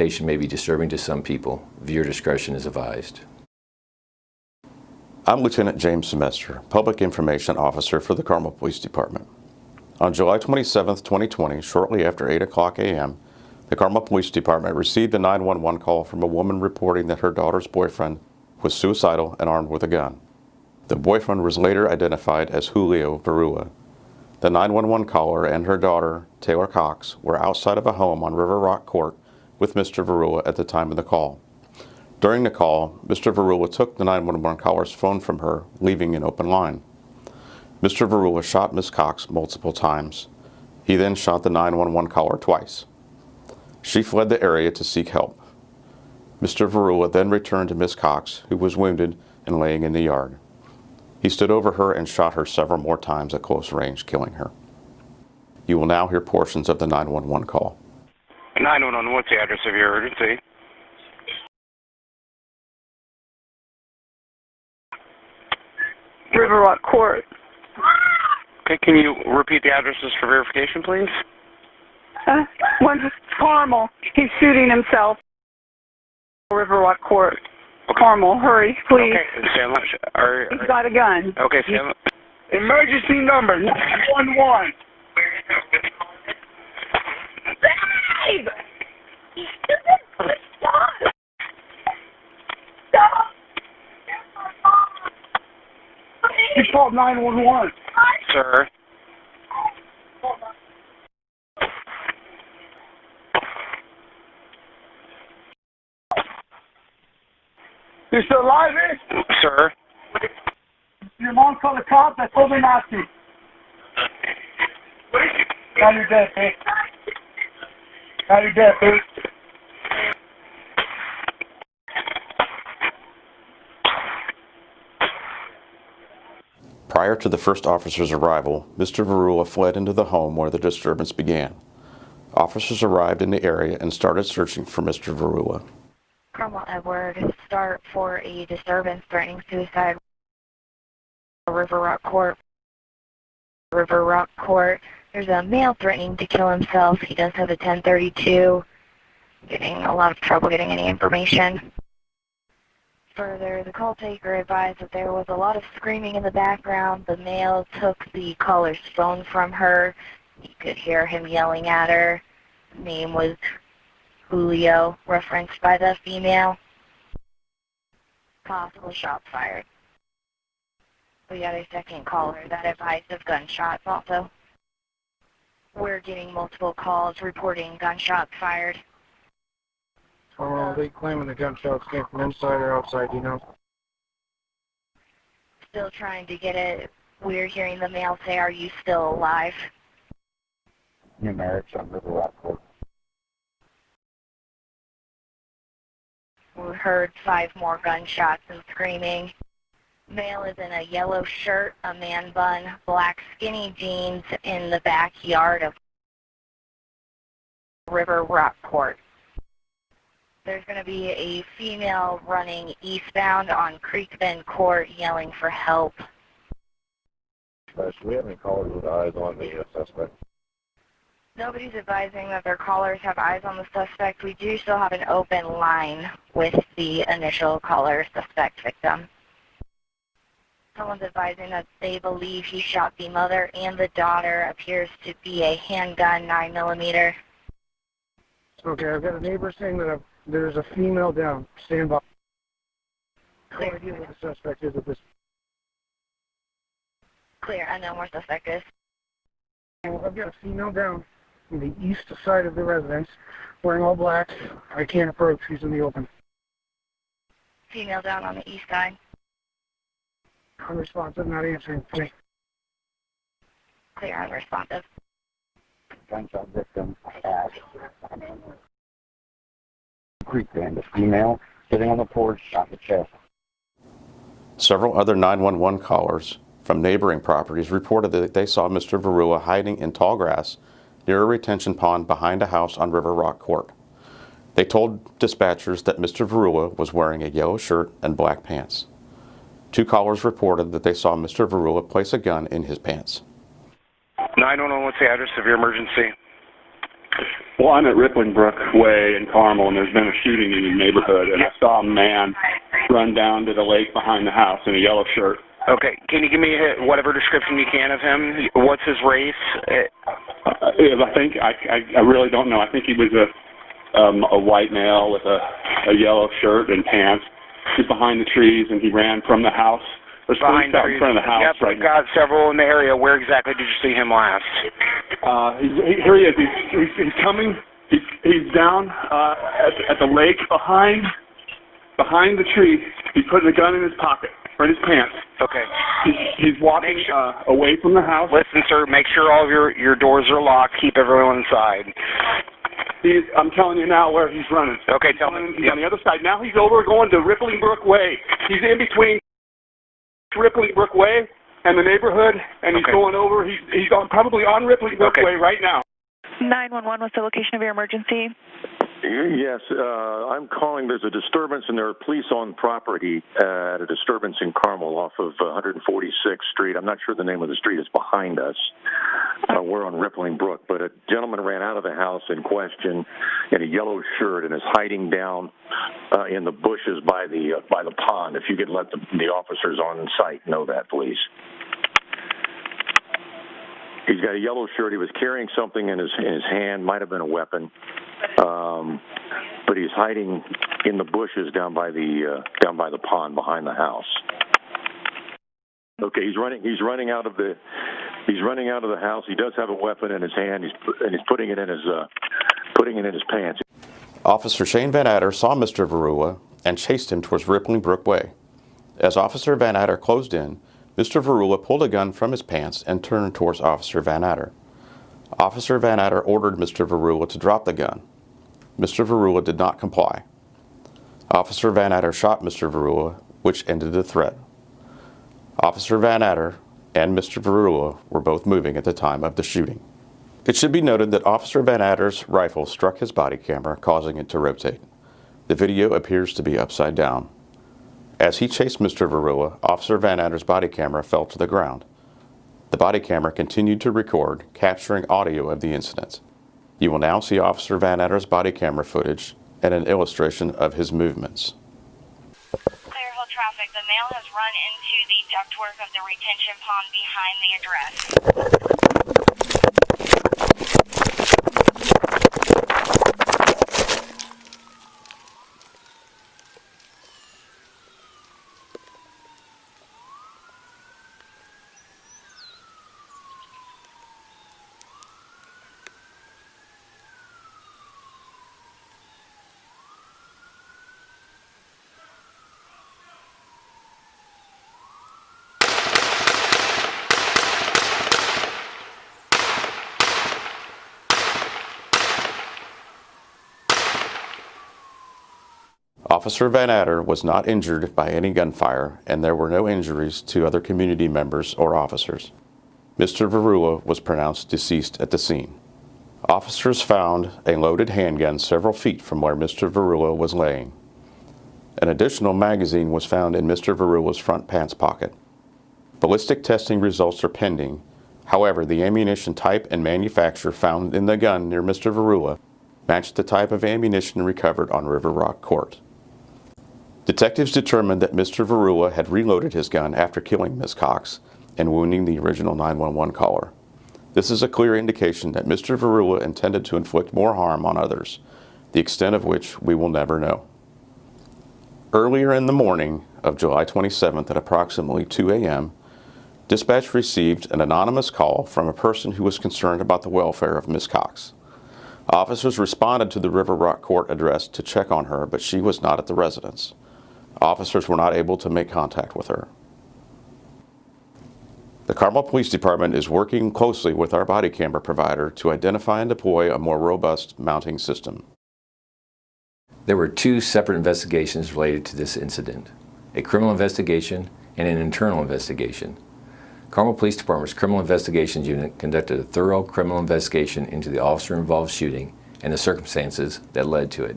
location may be disturbing to some people. Viewer discretion is advised. I'm Lieutenant James Semester, Public Information Officer for the Carmel Police Department. On July 27, 2020, shortly after 8 o'clock a.m., the Carmel Police Department received a 911 call from a woman reporting that her daughter's boyfriend was suicidal and armed with a gun. The boyfriend was later identified as Julio Virula. The 911 caller and her daughter, Taylor Cox, were outside of a home on River Rock Court with Mr. Virula at the time of the call. During the call, Mr. Virula took the 911 caller's phone from her, leaving an open line. Mr. Virula shot Ms. Cox multiple times. He then shot the 911 caller twice. She fled the area to seek help. Mr. Virula then returned to Ms. Cox, who was wounded and laying in the yard. He stood over her and shot her several more times at close range, killing her. You will now hear portions of the 911 call. 911, what's the address of your emergency? River Rock Court. Okay, can you repeat the addresses for verification, please? One's Carmel. He's shooting himself. River Rock Court. Okay. Carmel, hurry, please. Okay, He's got a gun. Okay, Sam. Emergency number 911. Babe! Stop! Stop! You called 911. Sir. You still alive, eh? Sir. Your mom called the cops. I told her not to. Now you're dead, babe. Now you're dead, babe. Prior to the first officer's arrival, Mr. Virula fled into the home where the disturbance began. Officers arrived in the area and started searching for Mr. Virula. Carmel Edward, start for a disturbance threatening suicide. River Rock Court. River Rock Court. There's a male threatening to kill himself. He does have a 1032. Getting a lot of trouble getting any information. Further, the call taker advised that there was a lot of screaming in the background. The male took the caller's phone from her. You could hear him yelling at her. His name was Julio, referenced by the female. Possible shots fired. We got a second caller that advised of gunshots also. We're getting multiple calls reporting gunshots fired. They claiming the gunshots came from inside or outside, you know? Still trying to get it. We're hearing the male say, "Are you still alive?" Numerics on River Rock Court. We heard 5 more gunshots and screaming. Male is in a yellow shirt, a man bun, black skinny jeans in the backyard of River Rock Court. There's going to be a female running eastbound on Creek Bend Court yelling for help. Do we have any callers with eyes on the suspect? Nobody's advising that their callers have eyes on the suspect. We do still have an open line with the initial caller suspect victim. Someone's advising that they believe he shot the mother and the daughter. Appears to be a handgun, 9mm. Okay, I've got a neighbor saying that there's a female down. Stand by. Clear. Who the suspect is at this. Clear. I know where suspect is. I've got a female down on the east side of the residence, wearing all black. I can't approach. She's in the open. Female down on the east side. Unresponsive, not answering. Please. Clear. Unresponsive. Gunshot victim at Creek Bend, a female sitting on the porch, shot in the chest. Several other 911 callers from neighboring properties reported that they saw Mr. Virula hiding in tall grass near a retention pond behind a house on River Rock Court. They told dispatchers that Mr. Virula was wearing a yellow shirt and black pants. 2 callers reported that they saw Mr. Virula place a gun in his pants. 911, what's the address of your emergency? Well, I'm at Rippling Brook Way in Carmel, and there's been a shooting in the neighborhood, and I saw a man run down to the lake behind the house in a yellow shirt. Okay, can you give me whatever description you can of him? What's his race? I really don't know. I think he was a white male with a yellow shirt and pants. He's behind the trees, and he ran from the house. There's police out in front of the house. Yep, we've got several in the area. Where exactly did you see him last? Here he is. He's coming. He's down at the lake behind the tree. He's putting a gun in his pocket or in his pants. Okay. He's walking away from the house. Listen, sir. Make sure all of your doors are locked. Keep everyone inside. I'm telling you now where he's running. Okay, tell me. He's on the other side. Now he's over going to Rippling Brook Way. He's in between Rippling Brook Way and the neighborhood, and he's going over. He's probably on Rippling Brook Way right now. 911, what's the location of your emergency? Yes, I'm calling. There's a disturbance, and there are police on property at a disturbance in Carmel off of 146th Street. I'm not sure the name of the street is behind us. We're on Rippling Brook, but a gentleman ran out of the house in question in a yellow shirt and is hiding down in the bushes by the pond. If you could let the officers on site know that, please. He's got a yellow shirt. He was carrying something in his hand, might have been a weapon, but he's hiding in the bushes down by the pond behind the house. Okay, he's running out of the house. He does have a weapon in his hand. He's putting it in his pants. Officer Shane VanNatter saw Mr. Virula and chased him towards Rippling Brook Way. As Officer VanNatter closed in, Mr. Virula pulled a gun from his pants and turned towards Officer VanNatter. Officer VanNatter ordered Mr. Virula to drop the gun. Mr. Virula did not comply. Officer VanNatter shot Mr. Virula, which ended the threat. Officer VanNatter and Mr. Virula were both moving at the time of the shooting. It should be noted that Officer VanNatter's rifle struck his body camera, causing it to rotate. The video appears to be upside down. As he chased Mr. Virula, Officer VanNatter's body camera fell to the ground. The body camera continued to record, capturing audio of the incident. You will now see Officer VanNatter's body camera footage and an illustration of his movements. Clearfield traffic. The male has run into the ductwork of the retention pond behind the address. Officer VanNatter was not injured by any gunfire, and there were no injuries to other community members or officers. Mr. Virula was pronounced deceased at the scene. Officers found a loaded handgun several feet from where Mr. Virula was laying. An additional magazine was found in Mr. Virula's front pants pocket. Ballistic testing results are pending. However, the ammunition type and manufacturer found in the gun near Mr. Virula matched the type of ammunition recovered on River Rock Court. Detectives determined that Mr. Virula had reloaded his gun after killing Ms. Cox and wounding the original 911 caller. This is a clear indication that Mr. Virula intended to inflict more harm on others, the extent of which we will never know. Earlier in the morning of July 27th at approximately 2 a.m., dispatch received an anonymous call from a person who was concerned about the welfare of Ms. Cox. Officers responded to the River Rock Court address to check on her, but she was not at the residence. Officers were not able to make contact with her. The Carmel Police Department is working closely with our body camera provider to identify and deploy a more robust mounting system. There were two separate investigations related to this incident, a criminal investigation and an internal investigation. Carmel Police Department's Criminal Investigations Unit conducted a thorough criminal investigation into the officer-involved shooting and the circumstances that led to it.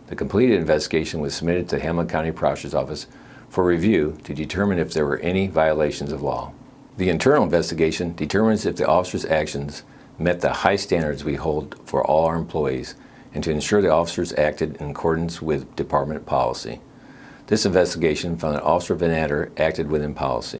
The completed investigation was submitted to Hamilton County Prosecutor's Office for review to determine if there were any violations of law. The internal investigation determines if the officer's actions met the high standards we hold for all our employees and to ensure the officers acted in accordance with department policy. This investigation found that Officer VanNatter acted within policy.